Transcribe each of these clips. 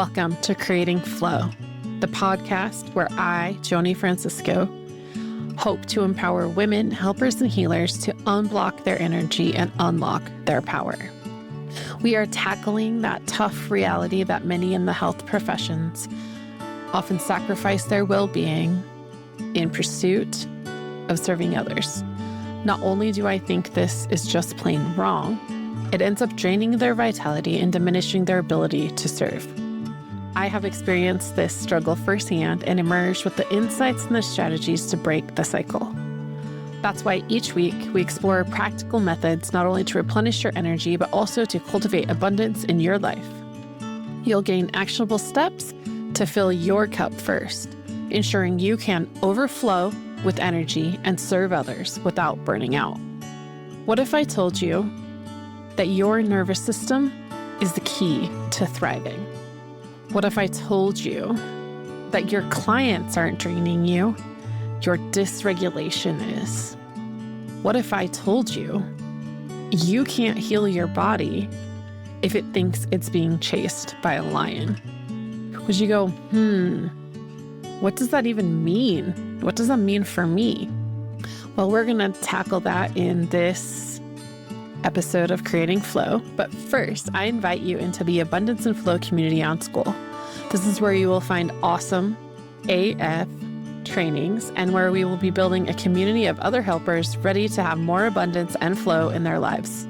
Welcome to Creating Flow, the podcast where I, Joni Francisco, hope to empower women, helpers, and healers to unblock their energy and unlock their power. We are tackling that tough reality that many in the health professions often sacrifice their well-being in pursuit of serving others. Not only do I think this is just plain wrong, it ends up draining their vitality and diminishing their ability to serve. I have experienced this struggle firsthand and emerged with the insights and the strategies to break the cycle. That's why each week we explore practical methods not only to replenish your energy, but also to cultivate abundance in your life. You'll gain actionable steps to fill your cup first, ensuring you can overflow with energy and serve others without burning out. What if I told you that your nervous system is the key to thriving? What if I told you that your clients aren't draining you, your dysregulation is? What if I told you you can't heal your body if it thinks it's being chased by a lion? Would you go, what does that even mean? What does that mean for me? Well, we're going to tackle that in this episode of Creating Flow. But first, I invite you into the Abundance and Flow community on School. This is where you will find awesome AF trainings and where we will be building a community of other helpers ready to have more abundance and flow in their lives.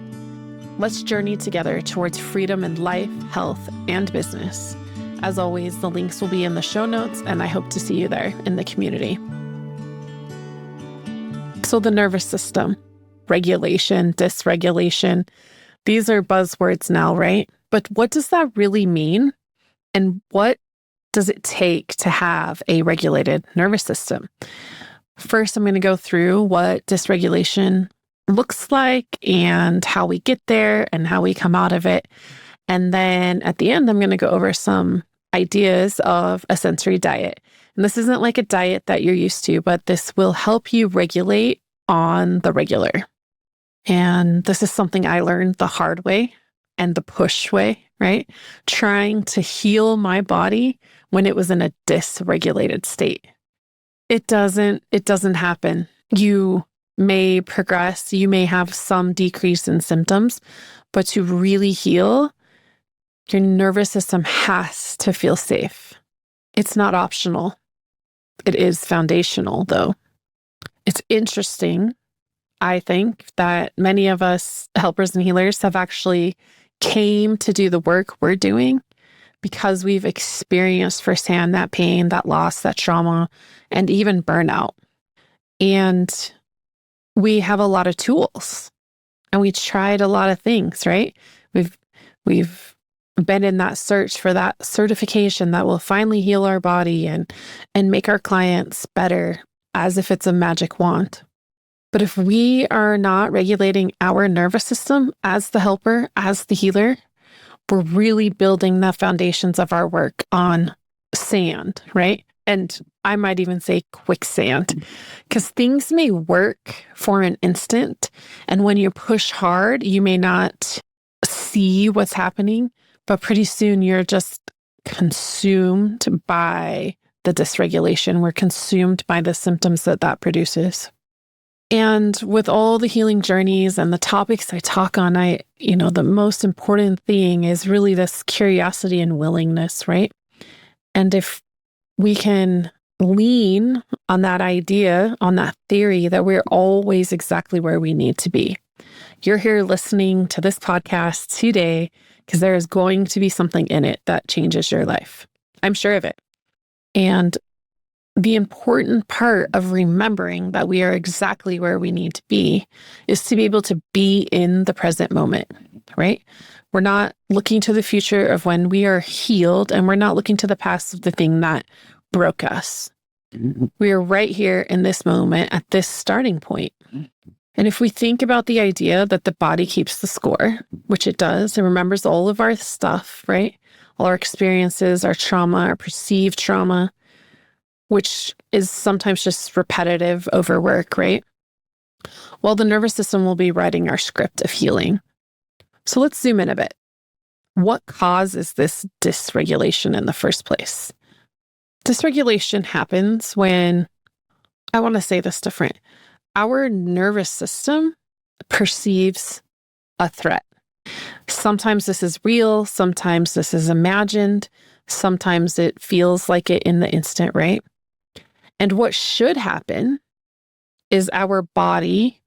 Let's journey together towards freedom in life, health, and business. As always, the links will be in the show notes, and I hope to see you there in the community. So the nervous system, regulation, dysregulation, these are buzzwords now, right? But what does that really mean? And what does it take to have a regulated nervous system? First, I'm going to go through what dysregulation looks like and how we get there and how we come out of it. And then at the end, I'm going to go over some ideas of a sensory diet. And this isn't like a diet that you're used to, but this will help you regulate on the regular. And this is something I learned the hard way and the push way, right? Trying to heal my body when it was in a dysregulated state. It doesn't happen. You may progress, you may have some decrease in symptoms, but to really heal, your nervous system has to feel safe. It's not optional. It is foundational, though. It's interesting, I think, that many of us helpers and healers have actually came to do the work we're doing because we've experienced firsthand that pain, that loss, that trauma, and even burnout. And we have a lot of tools and we tried a lot of things, right? We've been in that search for that certification that will finally heal our body and make our clients better as if it's a magic wand. But if we are not regulating our nervous system as the helper, as the healer, we're really building the foundations of our work on sand, right? And I might even say quicksand, because things may work for an instant. And when you push hard, you may not see what's happening, but pretty soon you're just consumed by the dysregulation. We're consumed by the symptoms that produces. And with all the healing journeys and the topics I talk on, the most important thing is really this curiosity and willingness, right? And if we can lean on that idea, on that theory that we're always exactly where we need to be. You're here listening to this podcast today because there is going to be something in it that changes your life. I'm sure of it. And the important part of remembering that we are exactly where we need to be is to be able to be in the present moment, right? We're not looking to the future of when we are healed, and we're not looking to the past of the thing that broke us. We are right here in this moment at this starting point. And if we think about the idea that the body keeps the score, which it does, it remembers all of our stuff, right? All our experiences, our trauma, our perceived trauma, which is sometimes just repetitive overwork, right? Well, the nervous system will be writing our script of healing. So let's zoom in a bit. What causes this dysregulation in the first place? Dysregulation happens when, I want to say this different, our nervous system perceives a threat. Sometimes this is real, sometimes this is imagined, sometimes it feels like it in the instant, right? And what should happen is our body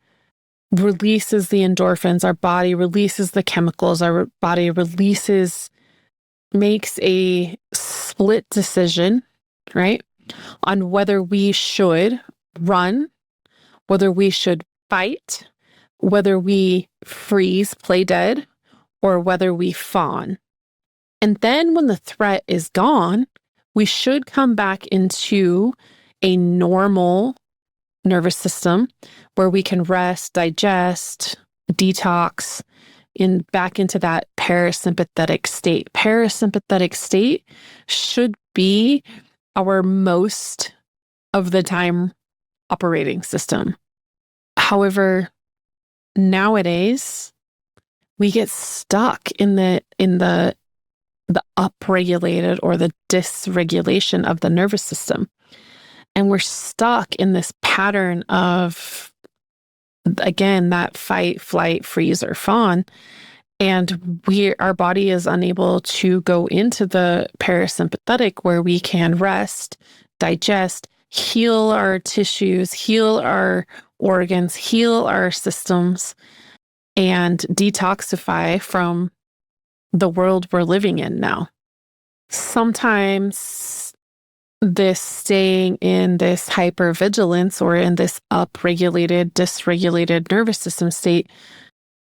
releases the endorphins, our body releases the chemicals, our body makes a split decision, right? On whether we should run, whether we should fight, whether we freeze, play dead, or whether we fawn. And then when the threat is gone, we should come back into a normal nervous system where we can rest, digest, detox, back into that parasympathetic state. Parasympathetic state should be our most of the time operating system. However, nowadays we get stuck in the upregulated or the dysregulation of the nervous system. And we're stuck in this pattern of, again, that fight, flight, freeze, or fawn. And our body is unable to go into the parasympathetic where we can rest, digest, heal our tissues, heal our organs, heal our systems, and detoxify from the world we're living in now. Sometimes this staying in this hypervigilance or in this upregulated, dysregulated nervous system state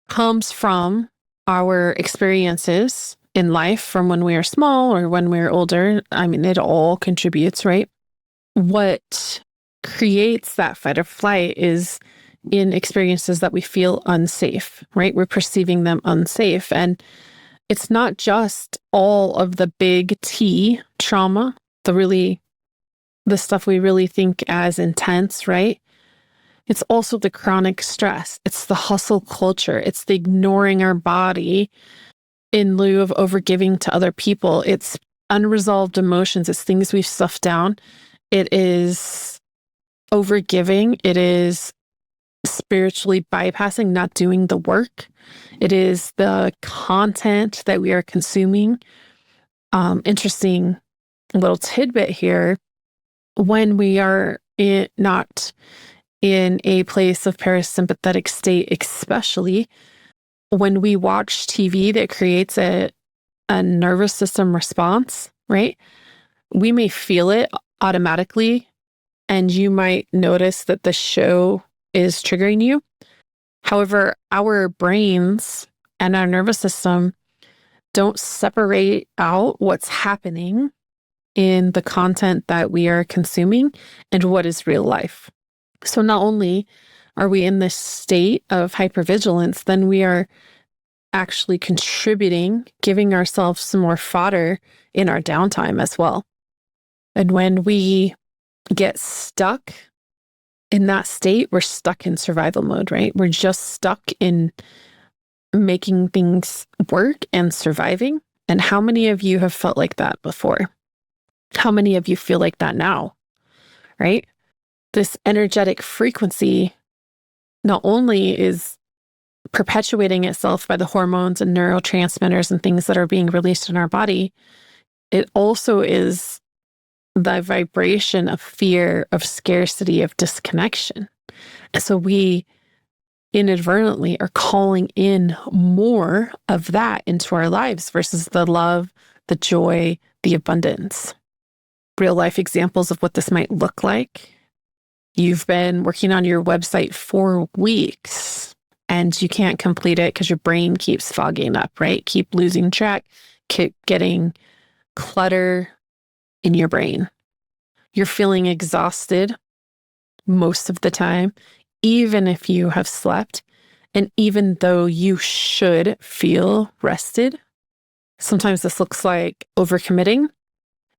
comes from our experiences in life from when we are small or when we're older. I mean, it all contributes, right? What creates that fight or flight is in experiences that we feel unsafe, right? We're perceiving them unsafe. And it's not just all of the big T trauma, the stuff we really think as intense, right? It's also the chronic stress. It's the hustle culture. It's the ignoring our body in lieu of overgiving to other people. It's unresolved emotions. It's things we've stuffed down. It is overgiving. It is spiritually bypassing, not doing the work. It is the content that we are consuming. Interesting little tidbit here. When we are not in a place of parasympathetic state, especially when we watch TV that creates a nervous system response, right? We may feel it automatically, and you might notice that the show is triggering you. However, our brains and our nervous system don't separate out what's happening in the content that we are consuming and what is real life. So not only are we in this state of hypervigilance, then we are actually contributing, giving ourselves some more fodder in our downtime as well. And when we get stuck in that state, we're stuck in survival mode, right? We're just stuck in making things work and surviving. And how many of you have felt like that before? How many of you feel like that now, right? This energetic frequency not only is perpetuating itself by the hormones and neurotransmitters and things that are being released in our body, it also is the vibration of fear, of scarcity, of disconnection. And so we inadvertently are calling in more of that into our lives versus the love, the joy, the abundance. Real life examples of what this might look like. You've been working on your website for weeks and you can't complete it because your brain keeps fogging up, right? Keep losing track, keep getting clutter in your brain. You're feeling exhausted most of the time, even if you have slept, and even though you should feel rested. Sometimes this looks like overcommitting,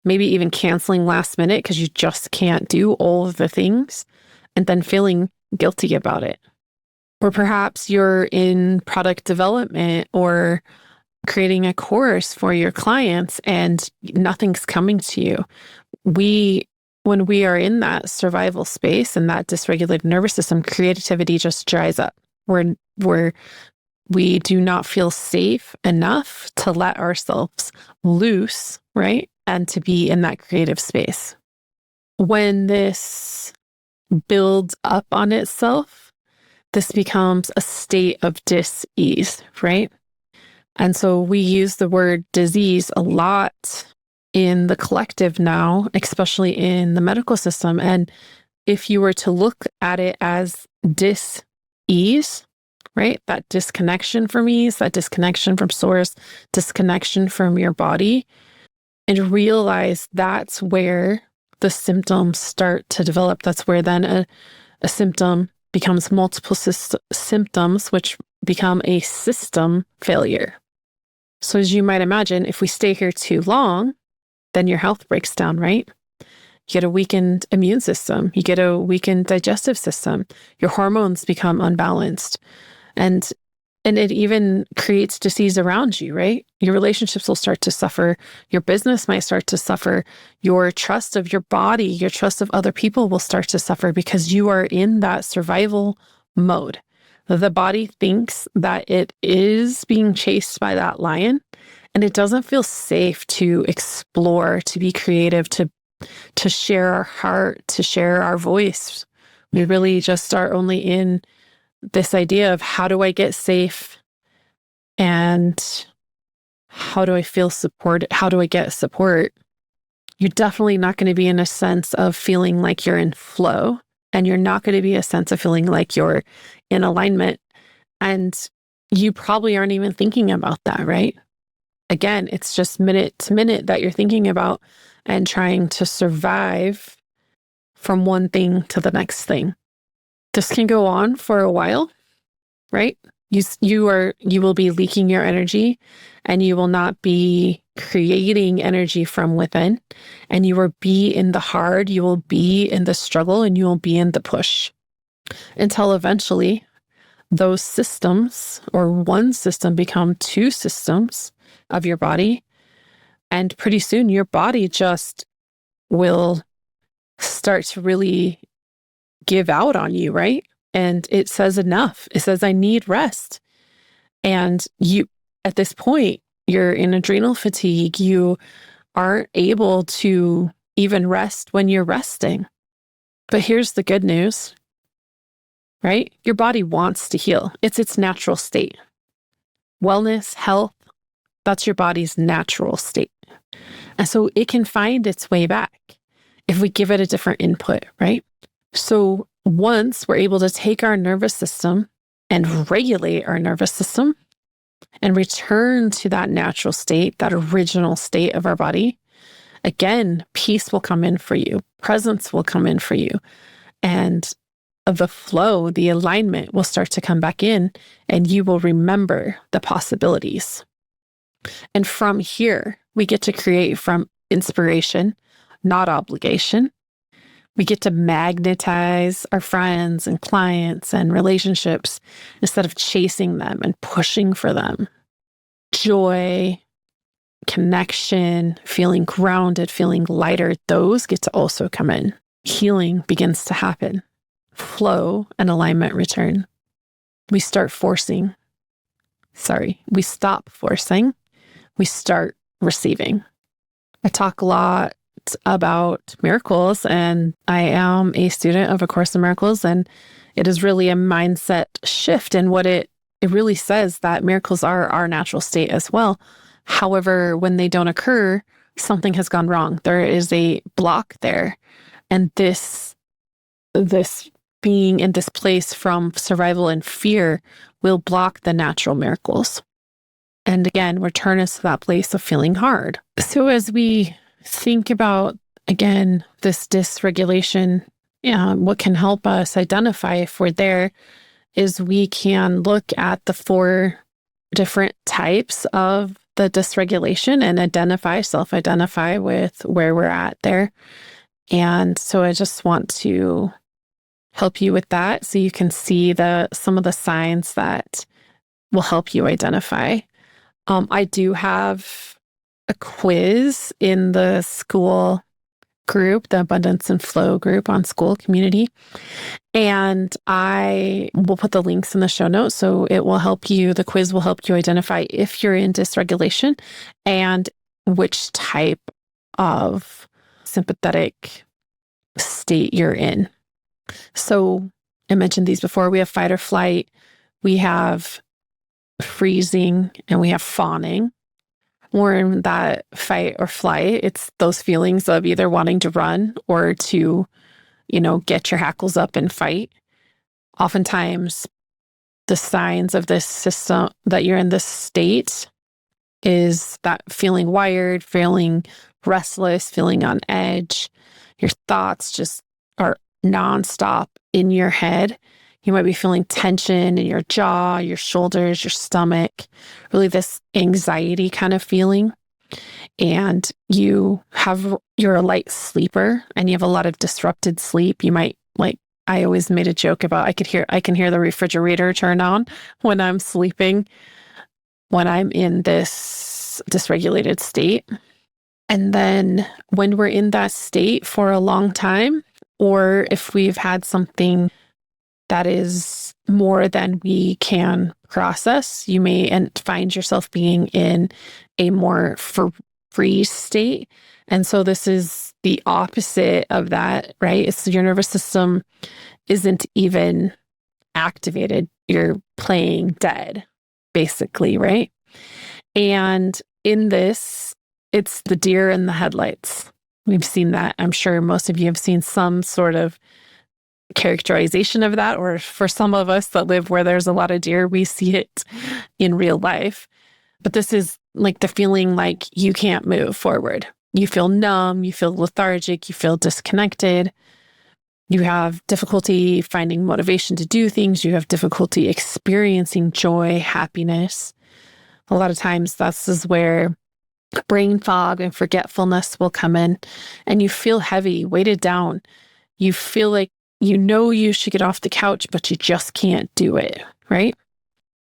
maybe even canceling last minute because you just can't do all of the things, and then feeling guilty about it. Or perhaps you're in product development or creating a course for your clients and nothing's coming to you. When we are in that survival space and that dysregulated nervous system, creativity just dries up. We do not feel safe enough to let ourselves loose, right? And to be in that creative space. When this builds up on itself, this becomes a state of dis-ease, right? And so we use the word disease a lot in the collective now, especially in the medical system. And if you were to look at it as dis-ease, right? That disconnection from ease, that disconnection from source, disconnection from your body, and realize that's where the symptoms start to develop. That's where then a symptom becomes multiple symptoms, which become a system failure. So as you might imagine, if we stay here too long, then your health breaks down, right? You get a weakened immune system. You get a weakened digestive system. Your hormones become unbalanced. And it even creates disease around you, right? Your relationships will start to suffer. Your business might start to suffer. Your trust of your body, your trust of other people will start to suffer because you are in that survival mode. The body thinks that it is being chased by that lion, and it doesn't feel safe to explore, to be creative, to share our heart, to share our voice. We really just are only in this idea of how do I get safe and how do I feel supported? How do I get support? You're definitely not going to be in a sense of feeling like you're in flow, and you're not going to be a sense of feeling like you're in alignment. And you probably aren't even thinking about that, right? Again, it's just minute to minute that you're thinking about and trying to survive from one thing to the next thing. This can go on for a while, right? You will be leaking your energy, and you will not be creating energy from within, and you will be in the hard, you will be in the struggle, and you will be in the push until eventually those systems or one system become two systems of your body. And pretty soon your body just will start to really give out on you, right? And it says enough. It says, I need rest. And you, at this point, you're in adrenal fatigue. You aren't able to even rest when you're resting. But here's the good news, right? Your body wants to heal. It's its natural state. Wellness, health, that's your body's natural state. And so it can find its way back if we give it a different input, right? So once we're able to take our nervous system and regulate our nervous system and return to that natural state, that original state of our body, again, peace will come in for you. Presence will come in for you. And the flow, the alignment will start to come back in, and you will remember the possibilities. And from here, we get to create from inspiration, not obligation. We get to magnetize our friends and clients and relationships instead of chasing them and pushing for them. Joy, connection, feeling grounded, feeling lighter, those get to also come in. Healing begins to happen. Flow and alignment return. We stop forcing. We start receiving. I talk a lot about miracles, and I am a student of A Course in Miracles, and it is really a mindset shift. And what it really says that miracles are our natural state as well. However, when they don't occur, something has gone wrong. There is a block there. And this being in this place from survival and fear will block the natural miracles. And again, return us to that place of feeling hard. So as we think about, again, this dysregulation, what can help us identify if we're there is we can look at the 4 different types of the dysregulation and self-identify with where we're at there. And so I just want to help you with that so you can see some of the signs that will help you identify. I do have a quiz in the school group, the Abundance and Flow group on School Community. And I will put the links in the show notes. So it will help you, the quiz will help you identify if you're in dysregulation and which type of sympathetic state you're in. So I mentioned these before. We have fight or flight, we have freezing, and we have fawning. We're in that fight or flight. It's those feelings of either wanting to run or to, get your hackles up and fight. Oftentimes, the signs of this system that you're in this state is that feeling wired, feeling restless, feeling on edge. Your thoughts just are nonstop in your head. You might be feeling tension in your jaw, your shoulders, your stomach, really this anxiety kind of feeling. And you're a light sleeper and you have a lot of disrupted sleep. You might, I always made a joke about I can hear the refrigerator turn on when I'm sleeping, when I'm in this dysregulated state. And then when we're in that state for a long time, or if we've had something that is more than we can process, you may find yourself being in a more freeze state. And so this is the opposite of that, right? It's your nervous system isn't even activated. You're playing dead, basically, right? And in this, it's the deer in the headlights. We've seen that. I'm sure most of you have seen some sort of characterization of that, or for some of us that live where there's a lot of deer, we see it in real life. But this is like the feeling like you can't move forward. You feel numb, you feel lethargic, you feel disconnected. You have difficulty finding motivation to do things. You have difficulty experiencing joy, happiness. A lot of times this is where brain fog and forgetfulness will come in, and you feel heavy, weighted down. You feel like you should get off the couch, but you just can't do it, right?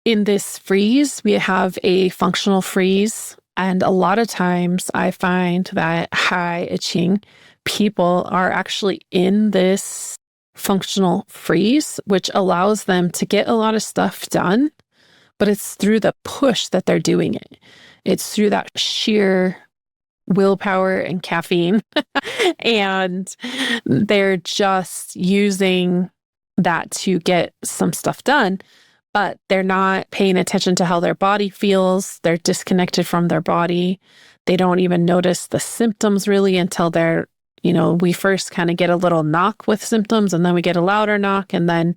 In this freeze, we have a functional freeze. And a lot of times I find that high achieving people are actually in this functional freeze, which allows them to get a lot of stuff done, but it's through the push that they're doing it. It's through that sheer willpower and caffeine. And they're just using that to get some stuff done, but they're not paying attention to how their body feels. They're disconnected from their body. They don't even notice the symptoms really until we first kind of get a little knock with symptoms, and then we get a louder knock, and then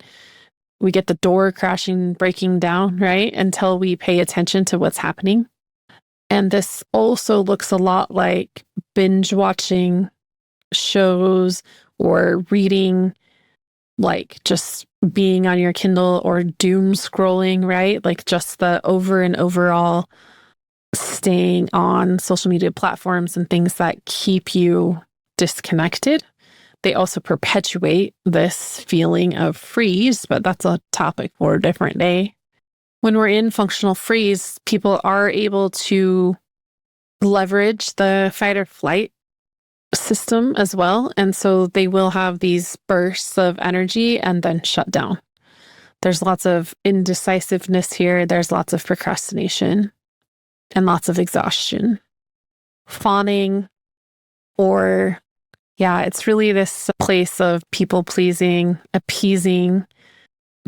we get the door crashing, breaking down, right? Until we pay attention to what's happening. And this also looks a lot like binge watching shows or reading, like just being on your Kindle or doom scrolling, right? Like just the over and overall staying on social media platforms and things that keep you disconnected. They also perpetuate this feeling of freeze, but that's a topic for a different day. When we're in functional freeze, people are able to leverage the fight or flight system as well. And so they will have these bursts of energy and then shut down. There's lots of indecisiveness here. There's lots of procrastination and lots of exhaustion. Fawning, it's really this place of people pleasing, appeasing.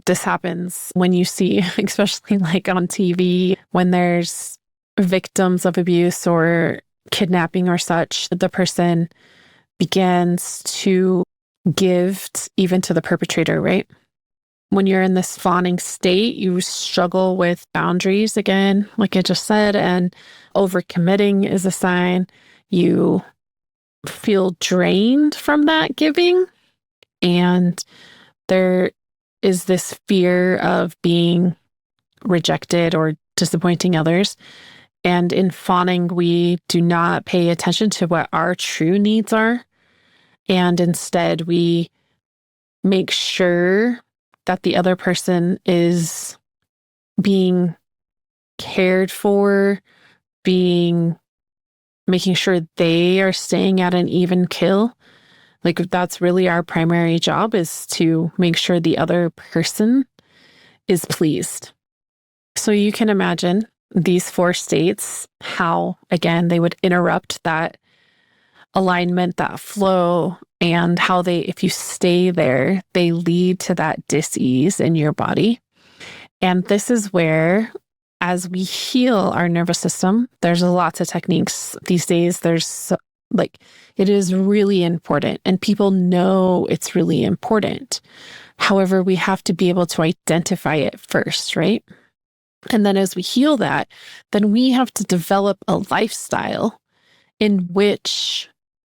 This happens when you see, especially like on TV, when there's victims of abuse or kidnapping or such, the person begins to give even to the perpetrator, right? When you're in this fawning state, you struggle with boundaries again, like I just said, and overcommitting is a sign. You feel drained from that giving, and there is this fear of being rejected or disappointing others. And in fawning, we do not pay attention to what our true needs are. And instead, we make sure that the other person is being cared for, making sure they are staying at an even kill. Like that's really our primary job, is to make sure the other person is pleased. So you can imagine these 4 states, how, again, they would interrupt that alignment, that flow, and how if you stay there, they lead to that dis-ease in your body. And this is where, as we heal our nervous system, there's lots of techniques these days. It is really important, and people know it's really important. However, we have to be able to identify it first, right? And then as we heal that, then we have to develop a lifestyle in which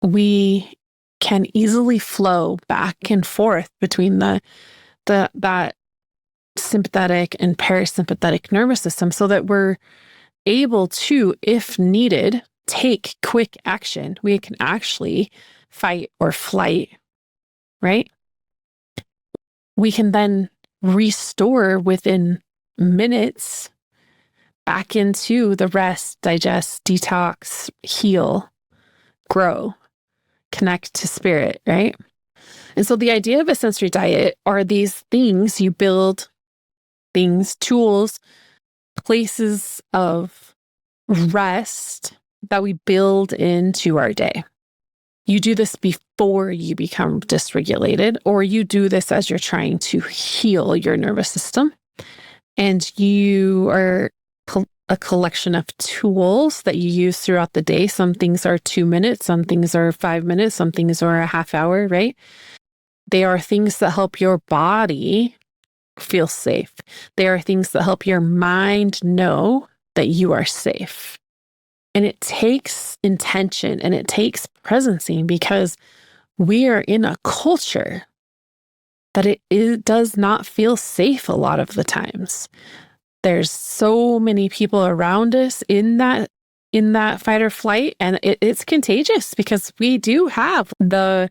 we can easily flow back and forth between that sympathetic and parasympathetic nervous system, so that we're able to, if needed, take quick action. We can actually fight or flight, right? We can then restore within minutes back into the rest, digest, detox, heal, grow, connect to spirit, right? And so the idea of a sensory diet are these things you build, things, tools, places of rest that we build into our day. You do this before you become dysregulated, or you do this as you're trying to heal your nervous system. And you are a collection of tools that you use throughout the day. Some things are 2 minutes, some things are 5 minutes, some things are a half hour, right? They are things that help your body feel safe. They are things that help your mind know that you are safe. And it takes intention and it takes presencing, because we are in a culture that it does not feel safe a lot of the times. There's so many people around us in that fight or flight, and it's contagious, because we do have the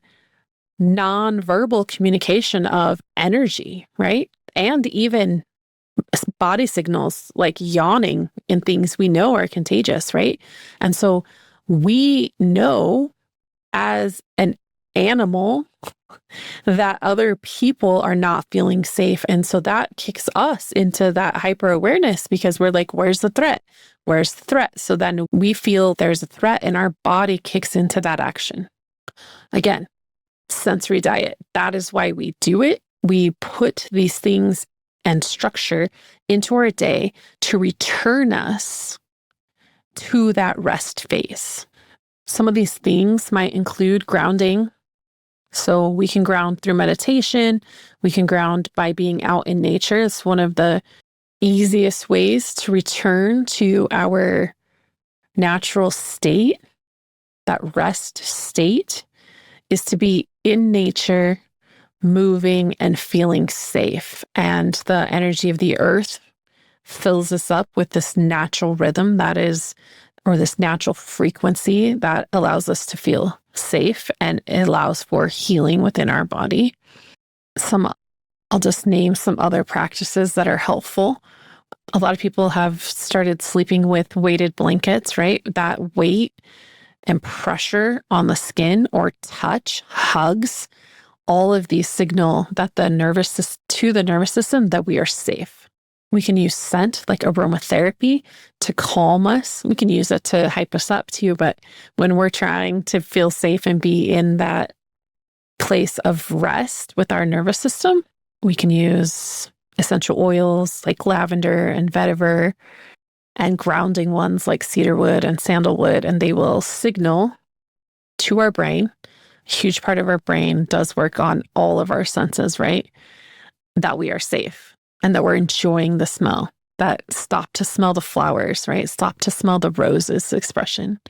nonverbal communication of energy, right? And even body signals like yawning and things we know are contagious, right? And so we know as an animal that other people are not feeling safe. And so that kicks us into that hyper awareness, because we're like, where's the threat? Where's the threat? So then we feel there's a threat and our body kicks into that action. Again, sensory diet. That is why we do it. We put these things and structure into our day to return us to that rest phase. Some of these things might include grounding. So we can ground through meditation. We can ground by being out in nature. It's one of the easiest ways to return to our natural state. That rest state is to be in nature, moving and feeling safe. And the energy of the earth fills us up with this natural rhythm or this natural frequency that allows us to feel safe, and it allows for healing within our body. I'll just name some other practices that are helpful. A lot of people have started sleeping with weighted blankets, right? That weight and pressure on the skin or touch, hugs, all of these signal that to the nervous system that we are safe. We can use scent like aromatherapy to calm us. We can use it to hype us up too. But when we're trying to feel safe and be in that place of rest with our nervous system, we can use essential oils like lavender and vetiver, and grounding ones like cedarwood and sandalwood, and they will signal to our brain. A huge part of our brain does work on all of our senses, right? That we are safe and that we're enjoying the smell. That stop to smell the flowers, right? Stop to smell the roses expression.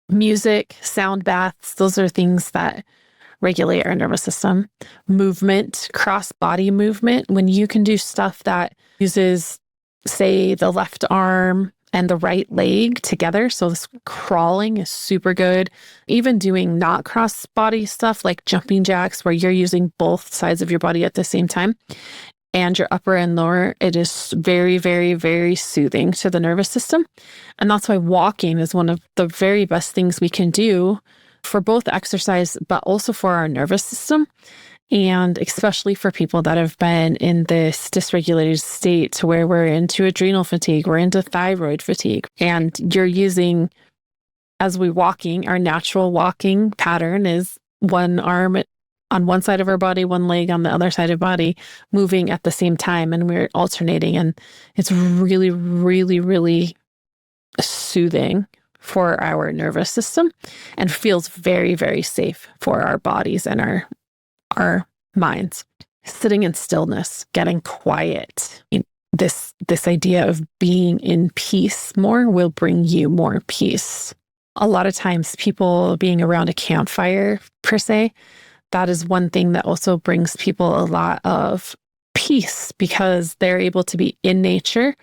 Music, sound baths, those are things that regulate our nervous system. Movement, cross-body movement, when you can do stuff that uses, say, the left arm and the right leg together. So this crawling is super good. Even doing not cross-body stuff like jumping jacks, where you're using both sides of your body at the same time. and your upper and lower, it is very, very, very soothing to the nervous system. And that's why walking is one of the very best things we can do for both exercise, but also for our nervous system. And especially for people that have been in this dysregulated state to where we're into adrenal fatigue, we're into thyroid fatigue, and you're using, as we walking, our natural walking pattern is one arm on one side of our body, one leg on the other side of the body, moving at the same time, and we're alternating. And it's really, really, really soothing for our nervous system and feels very, very safe for our bodies and our minds. Sitting in stillness, getting quiet. This idea of being in peace more will bring you more peace. A lot of times people being around a campfire, per se, that is one thing that also brings people a lot of peace because they're able to be in nature.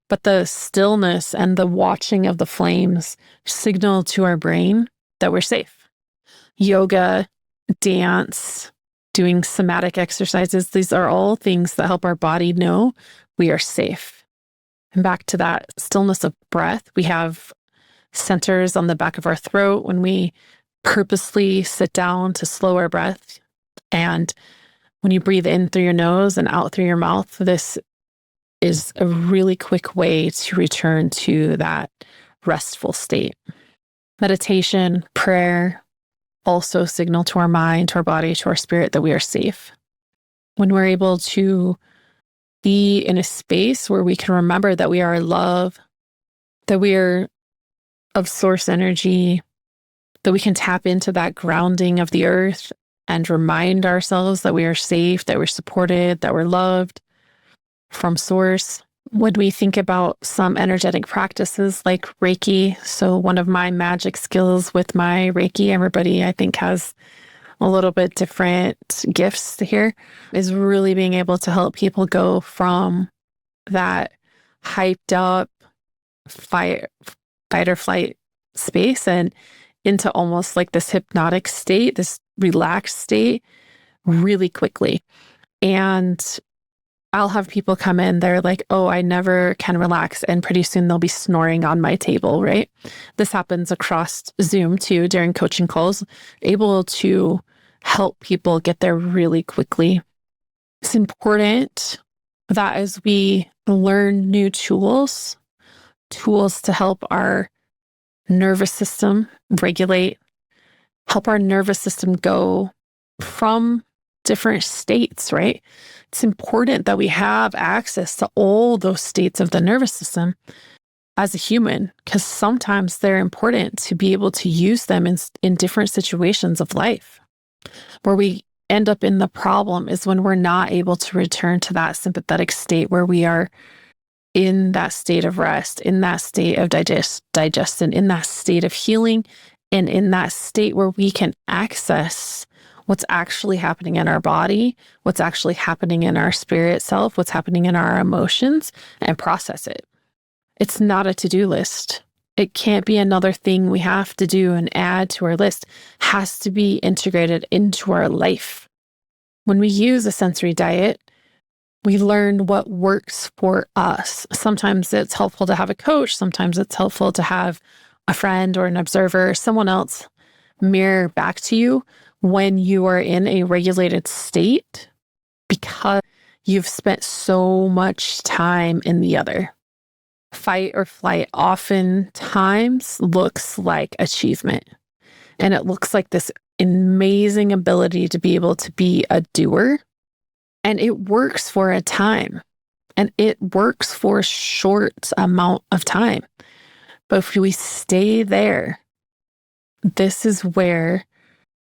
But the stillness and the watching of the flames signal to our brain that we're safe. Yoga, dance, doing somatic exercises, these are all things that help our body know we are safe. And back to that stillness of breath, we have centers on the back of our throat when we purposely sit down to slow our breath. And when you breathe in through your nose and out through your mouth, this is a really quick way to return to that restful state. Meditation, prayer also signal to our mind, to our body, to our spirit that we are safe. When we're able to be in a space where we can remember that we are love, that we are of source energy, that we can tap into that grounding of the earth and remind ourselves that we are safe, that we're supported, that we're loved from source. When we think about some energetic practices like Reiki, so one of my magic skills with my Reiki, everybody I think has a little bit different gifts here, is really being able to help people go from that hyped up fight or flight space and into almost like this hypnotic state, this relaxed state really quickly. And I'll have people come in, they're like, oh, I never can relax. And pretty soon they'll be snoring on my table, right? This happens across Zoom too, during coaching calls, able to help people get there really quickly. It's important that as we learn new tools to help our nervous system regulate, help our nervous system go from different states, right? It's important that we have access to all those states of the nervous system as a human, because sometimes they're important to be able to use them in different situations of life. Where we end up in the problem is when we're not able to return to that sympathetic state where we are in that state of rest, in that state of digestion, in that state of healing, and in that state where we can access what's actually happening in our body, what's actually happening in our spirit self, what's happening in our emotions, and process it. It's not a to-do list. It can't be another thing we have to do and add to our list. It has to be integrated into our life. When we use a sensory diet, we learn what works for us. Sometimes it's helpful to have a coach. Sometimes it's helpful to have a friend or an observer, someone else mirror back to you when you are in a regulated state, because you've spent so much time in the other. Fight or flight oftentimes looks like achievement. And it looks like this amazing ability to be able to be a doer. And it works for a time. And it works for a short amount of time. But if we stay there, this is where,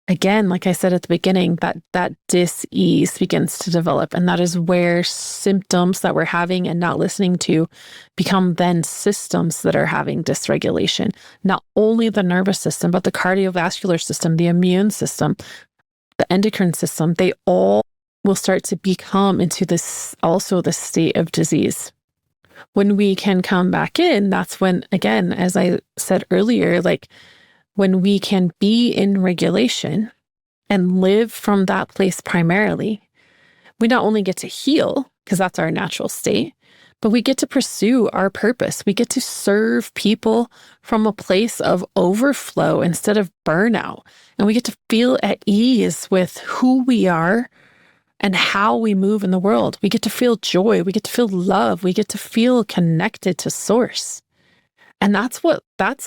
again, like I said at the beginning, that dis-ease begins to develop. And that is where symptoms that we're having and not listening to become then systems that are having dysregulation. Not only the nervous system, but the cardiovascular system, the immune system, the endocrine system, they all will start to become into this, also the state of disease. When we can come back in, that's when, again, as I said earlier, like when we can be in regulation and live from that place primarily, we not only get to heal, because that's our natural state, but we get to pursue our purpose. We get to serve people from a place of overflow instead of burnout. And we get to feel at ease with who we are and how we move in the world. We get to feel joy. We get to feel love. We get to feel connected to source. And that's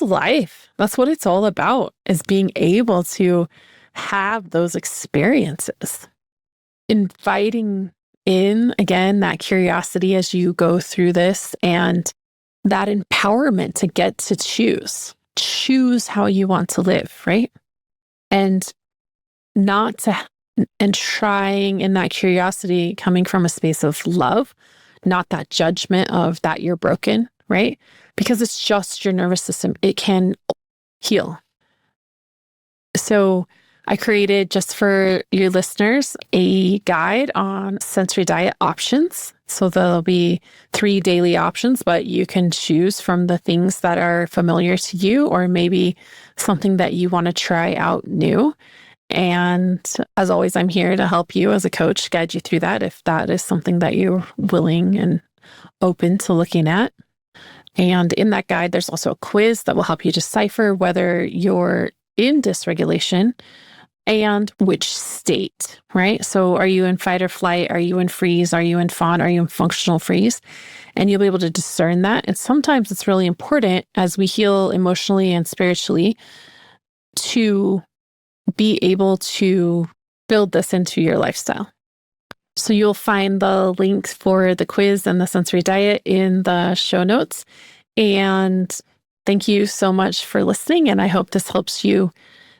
life. That's what it's all about, is being able to have those experiences. Inviting in, again, that curiosity as you go through this, and that empowerment to get to choose how you want to live, right? And trying in that curiosity coming from a space of love, not that judgment of that you're broken, right? Because it's just your nervous system. It can heal. So I created, just for your listeners, a guide on sensory diet options. So there'll be 3 daily options, but you can choose from the things that are familiar to you, or maybe something that you want to try out new. And as always, I'm here to help you as a coach, guide you through that if that is something that you're willing and open to looking at. And in that guide, there's also a quiz that will help you decipher whether you're in dysregulation and which state, right? So are you in fight or flight? Are you in freeze? Are you in fawn? Are you in functional freeze? And you'll be able to discern that. And sometimes it's really important as we heal emotionally and spiritually to be able to build this into your lifestyle. So you'll find the links for the quiz and the sensory diet in the show notes. And thank you so much for listening. And I hope this helps you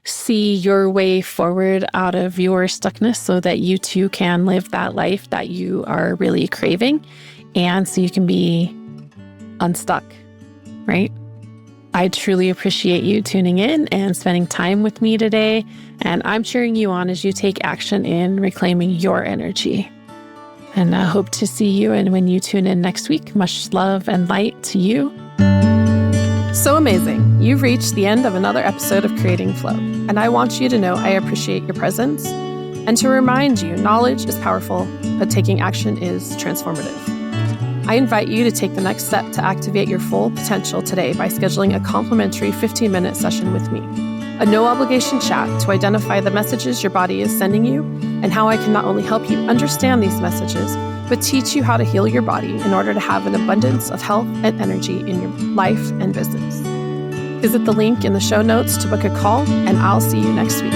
see your way forward out of your stuckness so that you too can live that life that you are really craving. And so you can be unstuck, right? I truly appreciate you tuning in and spending time with me today. And I'm cheering you on as you take action in reclaiming your energy. And I hope to see you. And when you tune in next week, much love and light to you. So amazing. You've reached the end of another episode of Creating Flow. And I want you to know I appreciate your presence and to remind you, knowledge is powerful, but taking action is transformative. I invite you to take the next step to activate your full potential today by scheduling a complimentary 15-minute session with me. A no-obligation chat to identify the messages your body is sending you and how I can not only help you understand these messages, but teach you how to heal your body in order to have an abundance of health and energy in your life and business. Visit the link in the show notes to book a call, and I'll see you next week.